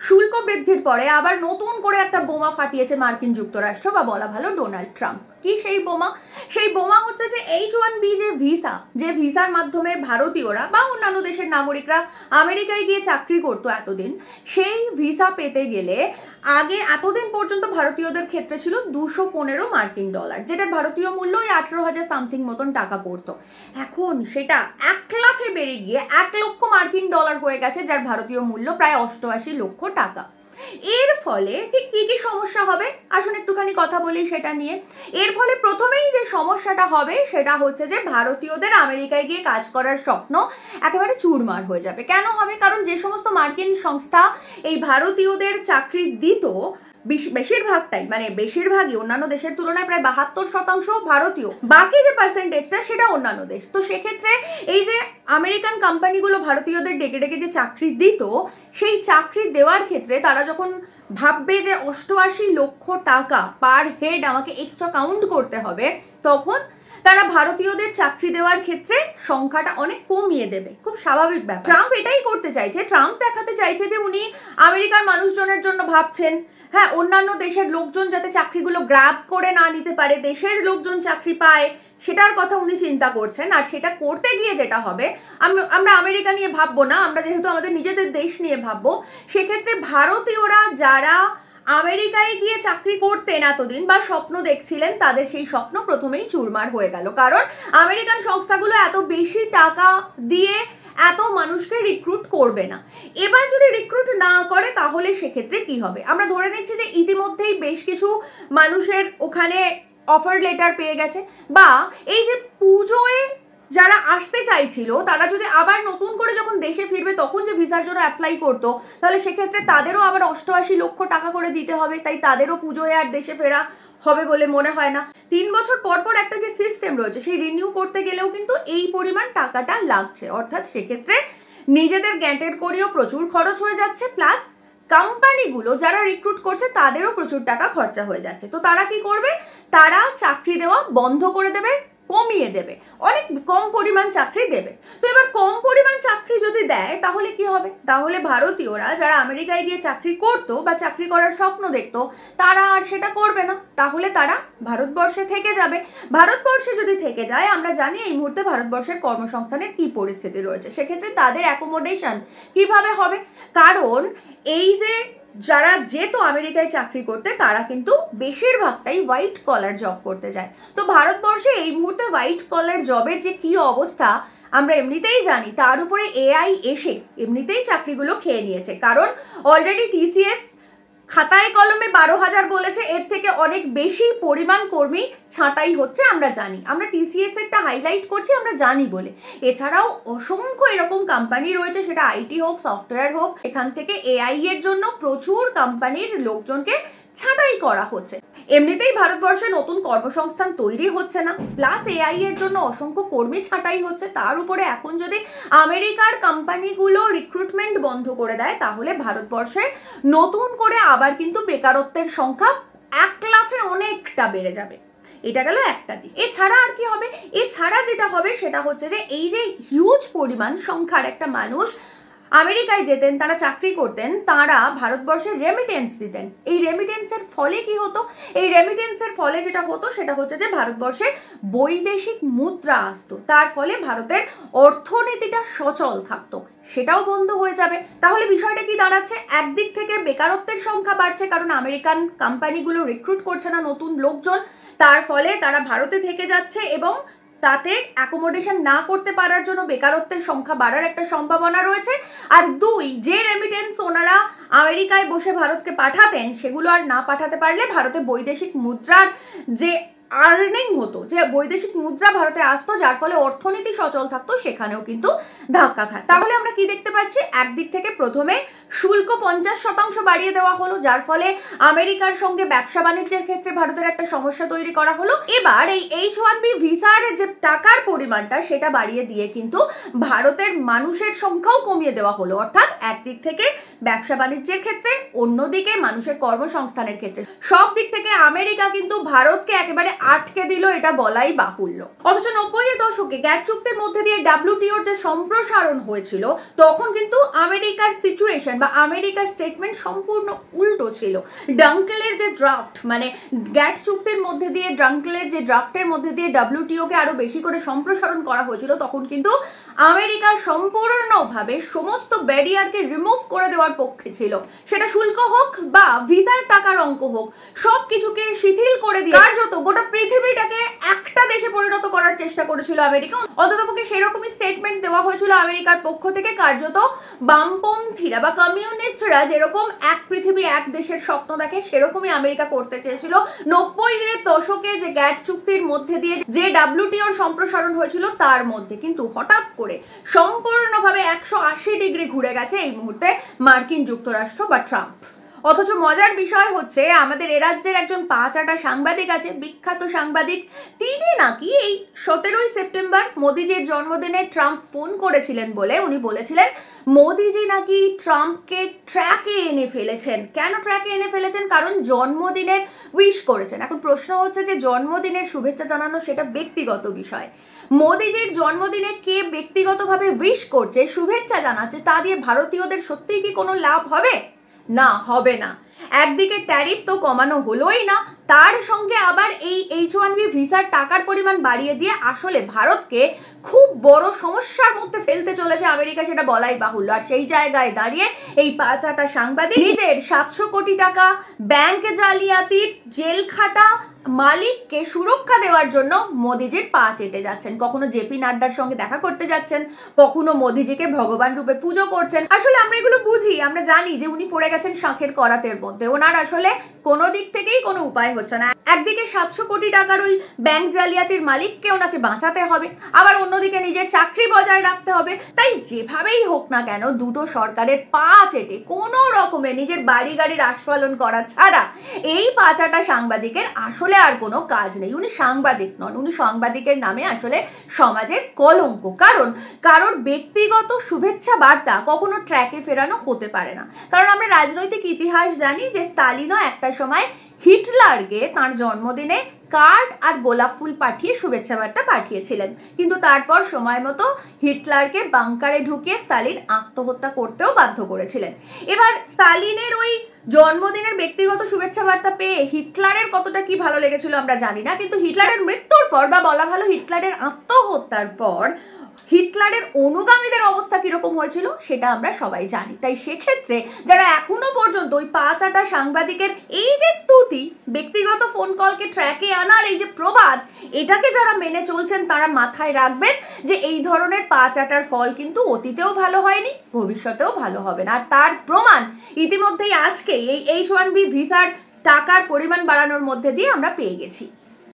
শুল্ক বৃদ্ধির পরে আবার নতুন করে একটা বোমা ফাটিয়েছে মার্কিন যুক্তরাষ্ট্র, বা বলা ভালো ডোনাল্ড ট্রাম্প। কি সেই বোমা? সেই বোমা হচ্ছে যে H1B যে ভিসা, যে ভিসার মাধ্যমে ভারতীয়রা বা অন্যান্য দেশের নাগরিকরা আমেরিকায় গিয়ে চাকরি করতো এতদিন, সেই ভিসা পেতে গেলে আগে এতদিন পর্যন্ত ভারতীয়দের ক্ষেত্রে ছিল 215 মার্কিন ডলার, যেটা ভারতীয় মূল্য ওই 18,000 সামথিং মতন টাকা পড়তো। এখন সেটা 1 লাখে বেড়ে গিয়ে 1 লক্ষ মার্কিন ডলার হয়ে গেছে, যার ভারতীয় মূল্য প্রায় 88 লক্ষ টাকা। এর ফলে ঠিক কি কি সমস্যা হবে আসুন একটুখানি কথা বলি সেটা নিয়ে। এর ফলে প্রথমেই যে সমস্যাটা হবে সেটা হচ্ছে যে ভারতীয়দের আমেরিকায় গিয়ে কাজ করার স্বপ্ন একেবারে চুরমার হয়ে যাবে। কেন হবে? কারণ যে সমস্ত মার্কিন সংস্থা এই ভারতীয়দের চাকরি দিত, বেশিরভাগটাই, মানে বেশিরভাগই অন্যান্য দেশের তুলনায় প্রায় 72% ভারতীয়, বাকি যে পার্সেন্টেজটা সেটা অন্যান্য দেশ। তো সেক্ষেত্রে এই যে আমেরিকান কোম্পানিগুলো ভারতীয়দের ডেকে ডেকে যে চাকরি দিত, সেই চাকরি দেওয়ার ক্ষেত্রে তারা যখন ভাববে যে 88 লক্ষ টাকা পার হেড আমাকে এক্সট্রা কাউন্ট করতে হবে, তখন তারা ভারতীয়দের চাকরি দেওয়ার ক্ষেত্রে সংখ্যাটা অনেক কমিয়ে দেবে। খুব স্বাভাবিক ব্যাপার। ট্রাম্প এটাই করতে চাইছে। ট্রাম্প দেখাতে চাইছে যে উনি আমেরিকার মানুষজনের জন্য ভাবছেন। হ্যাঁ, অন্যান্য দেশের লোকজন যাতে চাকরিগুলো গ্র্যাব করে না নিতে পারে, দেশের লোকজন চাকরি পায়, সেটার কথা উনি চিন্তা করছেন। আর সেটা করতে গিয়ে যেটা হবে, আমরা আমেরিকা নিয়ে ভাববো না, আমরা যেহেতু আমাদের নিজেদের দেশ নিয়ে ভাববো, সেক্ষেত্রে ভারতীয়রা যারা আমেরিকায় গিয়ে চাকরি করতেন এতদিন বা স্বপ্ন দেখছিলেন, তাদের সেই স্বপ্ন প্রথমেই চুরমার হয়ে গেল। কারণ আমেরিকান সংস্থাগুলো এত বেশি টাকা দিয়ে এত মানুষকে রিক্রুট করবে না। এবার যদি রিক্রুট না করে তাহলে সেক্ষেত্রে কি হবে? আমরা ধরে নিচ্ছি যে ইতিমধ্যেই বেশ কিছু মানুষের ওখানে অফার লেটার পেয়ে গেছে, বা এই যে পুজোয় যারা আসতে চাইছিল তারা যদি আবার নতুন করে যখন দেশে ফিরবে তখন যে ভিসার জন্য অ্যাপ্লাই করতো, তাহলে সেক্ষেত্রে তাদেরও আবার 88 লক্ষ টাকা করে দিতে হবে। তাই তাদেরও পুজোয় আর দেশে ফেরা হবে বলে মনে হয় না। 3 বছর পর পর একটা যে সিস্টেম রয়েছে সেই রিনিউ করতে গেলেও কিন্তু এই পরিমাণ টাকাটা লাগছে। অর্থাৎ সেক্ষেত্রে নিজেদের গ্যান্টের করেও প্রচুর খরচ হয়ে যাচ্ছে, প্লাস কোম্পানিগুলো যারা রিক্রুট করছে তাদেরও প্রচুর টাকা খরচা হয়ে যাচ্ছে। তো তারা কি করবে? তারা চাকরি দেওয়া বন্ধ করে দেবে, কমিয়ে দেবে, অনেক কম পরিমাণ চাকরি দেবে। তো এবার কম পরিমাণ চাকরি যদি দেয় তাহলে কি হবে? তাহলে ভারতীয়রা যারা আমেরিকায় গিয়ে চাকরি করতো বা চাকরি করার স্বপ্ন দেখতো, তারা আর সেটা করবে না। তাহলে তারা ভারতবর্ষে থেকে যাবে। ভারতবর্ষে যদি থেকে যায়, আমরা জানি এই মুহূর্তে ভারতবর্ষের কর্মসংস্থানের কি পরিস্থিতি রয়েছে, সেক্ষেত্রে তাদের অ্যাকোমোডেশন কিভাবে হবে? কারণ এই যে যারা যেত আমেরিকায় চাকরি করতে, তারা কিন্তু বেশিরভাগটাই হোয়াইট কলার জব করতে যায়। তো ভারতবর্ষে এই মুহূর্তে হোয়াইট কলার জবের যে কি অবস্থা আমরা এমনিতেই জানি, তার উপরে AI এসে এমনিতেই চাকরিগুলো খেয়ে নিয়েছে। কারণ অলরেডি TCS খাতায় কলমে 12,000 বলেছে, এর থেকে অনেক বেশি পরিমাণ কর্মী ছাঁটাই হচ্ছে আমরা জানি। আমরা TCS এরটা হাইলাইট করছি, আমরা জানি বলে। এছাড়াও অসংখ্য এরকম কোম্পানি রয়েছে, সেটা IT হোক, সফটওয়্যার হোক, এখান থেকে AI এর জন্য প্রচুর কোম্পানির লোকজনকে ছাঁটাই করা হচ্ছে। এমনিতেই ভারতবর্ষে নতুন কর্মসংস্থান তৈরি হচ্ছে না, প্লাস AI এর জন্য অসংখ্য কর্মী ছাঁটাই হচ্ছে। তার উপরে এখন যদি আমেরিকার কোম্পানিগুলো রিক্রুটমেন্ট বন্ধ করে দেয়, তাহলে ভারতবর্ষে নতুন করে আবার কিন্তু বেকারত্বের সংখ্যা 1 লাফে অনেকটা বেড়ে যাবে। এটা গেল একটা দিক। এছাড়া আর কি হবে? এছাড়া যেটা হবে সেটা হচ্ছে যে এই যে হিউজ পরিমাণ সংখ্যার একটা মানুষ আমেরিকায় যেতেন, তারা চাকরি করতেন, তারা ভারতবর্ষে রেমিটেন্স দিতেন। এই রেমিটেন্সের ফলে কি হতো? এই রেমিটেন্সের ফলে যেটা হতো সেটা হচ্ছে যে ভারতবর্ষে বৈদেশিক মুদ্রা আসতো, তার ফলে ভারতের অর্থনীতিটা সচল থাকতো, সেটাও বন্ধ হয়ে যাবে। তাহলে বিষয়টা কি দাঁড়াচ্ছে? একদিক থেকে বেকারত্বের সংখ্যা বাড়ছে, কারণ আমেরিকান কোম্পানিগুলো রিক্রুট করছে না নতুন লোকজন, তার ফলে তারা ভারতে থেকে যাচ্ছে এবং তাতে অ্যাকোমোডেশন না করতে পারার জন্য বেকারত্বের সংখ্যা বাড়ার একটা সম্ভাবনা রয়েছে। আর 2, যে রেমিটেন্স ওনারা আমেরিকায় বসে ভারতকে পাঠাতেন, সেগুলো আর না পাঠাতে পারলে ভারতে বৈদেশিক মুদ্রার যে আর্নিং হতো, যে বৈদেশিক মুদ্রা ভারতে আসতো, যার ফলে অর্থনীতি সচল থাকতো, সেখানেও কিন্তু ধাক্কা খায়। তাহলে আমরা কি দেখতে পাচ্ছি? একদিক থেকে প্রথমে শুল্ক 50% বাড়িয়ে দেওয়া হলো, যার ফলে আমেরিকার সঙ্গে ব্যবসা বাণিজ্যের ক্ষেত্রে ভারতের একটা সমস্যা তৈরি করা হলো। এবার এই H1B ভিসার যে টাকার পরিমাণটা সেটা বাড়িয়ে দিয়ে কিন্তু ভারতের মানুষের সংখ্যাও কমিয়ে দেওয়া হলো। অর্থাৎ একদিক থেকে ব্যবসা বাণিজ্যের ক্ষেত্রে, অন্যদিকে মানুষের কর্মসংস্থানের ক্ষেত্রে, সব দিক থেকে আমেরিকা কিন্তু ভারতকে একেবারে আটকে দিল, এটা বলাই বাহুল্য। অথচ 90-এর দশকে গ্যাট চুক্তির মধ্যে দিয়ে WTOর যে সম্প্রসারণ হয়েছিল, তখন কিন্তু আমেরিকার সিচুয়েশন বা আমেরিকার স্টেটমেন্ট সম্পূর্ণ উল্টো ছিল। ডাঙ্কেলের যে ড্রাফট, মানে গ্যাট চুক্তির মধ্যে দিয়ে ডাঙ্কেলের যে ড্রাফটের মধ্যে দিয়ে WTOকে আরো বেশি করে সম্প্রসারণ করা হয়েছিল, তখন কিন্তু আমেরিকা সম্পূর্ণভাবে সমস্ত ব্যারিয়ারকে রিমুভ করে দেওয়ার পক্ষে ছিল। সেটা শুল্ক হোক বা ভিসার টাকার অঙ্ক হোক, সব কিছুকে শিথিল করে দিয়ে কার্যত গোটা পৃথিবীটাকে একটা দেশে পরিণত করার চেষ্টা করেছিল আমেরিকা। অন্ততপক্ষে সেরকমই স্টেটমেন্ট দেওয়া হয়েছিল আমেরিকার পক্ষ থেকে। কার্যত বামপন্থীরা বা কমিউনিস্টরা যেরকম এক পৃথিবী এক দেশের স্বপ্ন দেখে, সেরকমই আমেরিকা করতে চেয়েছিল। 90-এর দশকে যে গ্যাট চুক্তির মধ্যে দিয়ে যে WTOর সম্প্রসারণ হয়েছিল, তার মধ্যে কিন্তু হঠাৎ করে সম্পূর্ণভাবে 180 ডিগ্রি ঘুরে গেছে এই মুহূর্তে মার্কিন যুক্তরাষ্ট্র বা ট্রাম্প। অথচ মজার বিষয় হচ্ছে, আমাদের এ রাজ্যের একজন পাঁচাটা সাংবাদিক আছে, বিখ্যাত সাংবাদিক, তিনি নাকি এই 17ই সেপ্টেম্বর মোদিজির জন্মদিনে ট্রাম্প ফোন করেছিলেন বলে উনি বলেছিলেন মোদিজি নাকি ট্রাম্পকে ট্র্যাকে এনে ফেলেছেন। কেন ট্র্যাকে এনে ফেলেছেন? কারণ জন্মদিনের উইশ করেছেন। এখন প্রশ্ন হচ্ছে যে জন্মদিনের শুভেচ্ছা জানানো সেটা ব্যক্তিগত বিষয়। মোদিজির জন্মদিনে কে ব্যক্তিগতভাবে উইশ করছে, শুভেচ্ছা জানাচ্ছে, তা দিয়ে ভারতীয়দের সত্যিই কি কোনো লাভ হবে? না, হবে না। একদিকে ট্যারিফ তো কমানো হলোই না, তার সঙ্গে আবার এই H1B ভিসার টাকার পরিমাণ বাড়িয়ে দিয়ে আসলে ভারতকে খুব বড় সমস্যার মধ্যে ফেলতে চলেছে আমেরিকা, সেটা বলাই বাহুল্য। আর সেই জায়গায় দাঁড়িয়ে এই পাঁচাটা সাংবাদিক নিজের 700 কোটি টাকা ব্যাংক জালিয়াতির জেল খাটা মালিককে সুরক্ষা দেওয়ার জন্য মোদিজির পা চেটে যাচ্ছেন। কখনো জেপি নাড্ডার সঙ্গে দেখা করতে যাচ্ছেন, কখনো মোদিজিকে ভগবান রূপে পুজো করছেন। আসলে আমরা এগুলো বুঝি, আমরা জানি যে উনি পড়ে গেছেন শাঁখের করাতের মধ্যে। ওনার আসলে কোনো দিক থেকেই কোনো উপায় হচ্ছে না। একদিকে 700 কোটি টাকার ওই ব্যাংক জালিয়াতির মালিককে ওনাকে বাঁচাতে হবে, আবার অন্যদিকে নিজের চাকরি বজায় রাখতে হবে। তাই যেভাবেই হোক না কেন, দুটো সরকারের পা চেটে কোনো রকমে নিজের বাড়ি গাড়ির আস্ফালন করা ছাড়া এই পাঁচাটা সাংবাদিকের আসলে আর কোনো কাজ নেই। উনি সাংবাদিক নন, উনি সাংবাদিকের নামে আসলে সমাজের কলঙ্ক। কারণ কারোর ব্যক্তিগত শুভেচ্ছা বার্তা কখনো ট্র্যাকে ফেরানো হতে পারে না। কারণ আমরা রাজনৈতিক ইতিহাস জানি যে স্টালিনও একটা সময় হিটলারকে তার জন্মদিনে কার্ড আর গোলাপ ফুল পাঠিয়ে শুভেচ্ছা বার্তা পাঠিয়েছিলেন, কিন্তু তারপর সময় মতো হিটলারকে বাংকারে ঢুকিয়ে স্টালিন আত্মহত্যা করতেও বাধ্য করেছিলেন। এবার স্টালিনের ওই জন্মদিনের ব্যক্তিগত শুভেচ্ছা বার্তা পেয়ে হিটলারের কতটা কি ভালো লেগেছিল আমরা জানি না, কিন্তু হিটলারের মৃত্যুর পর বা বলা ভালো হিটলারের আত্মহত্যার পর হিটলারের অনুগামীদের অবস্থা কিরকম হয়েছিল সেটা আমরা সবাই জানি। তাই সেক্ষেত্রে যারা এখনো পর্যন্ত ওই পাঁচাটা সাংবাদিকের এই যে স্তুতি, ব্যক্তিগত ফোন কলকে ট্র্যাকে আনার এই যে প্রবাদ, এটাকে যারা মেনে চলছেন তারা মাথায় রাখবেন যে এই ধরনের পাঁচাটার ফল কিন্তু অতীতেও ভালো হয়নি, ভবিষ্যতেও ভালো হবে না। আর তার প্রমাণ ইতিমধ্যেই আজকে এই H1B ভিসার টাকার পরিমাণ বাড়ানোর মধ্যে দিয়ে আমরা পেয়ে গেছি।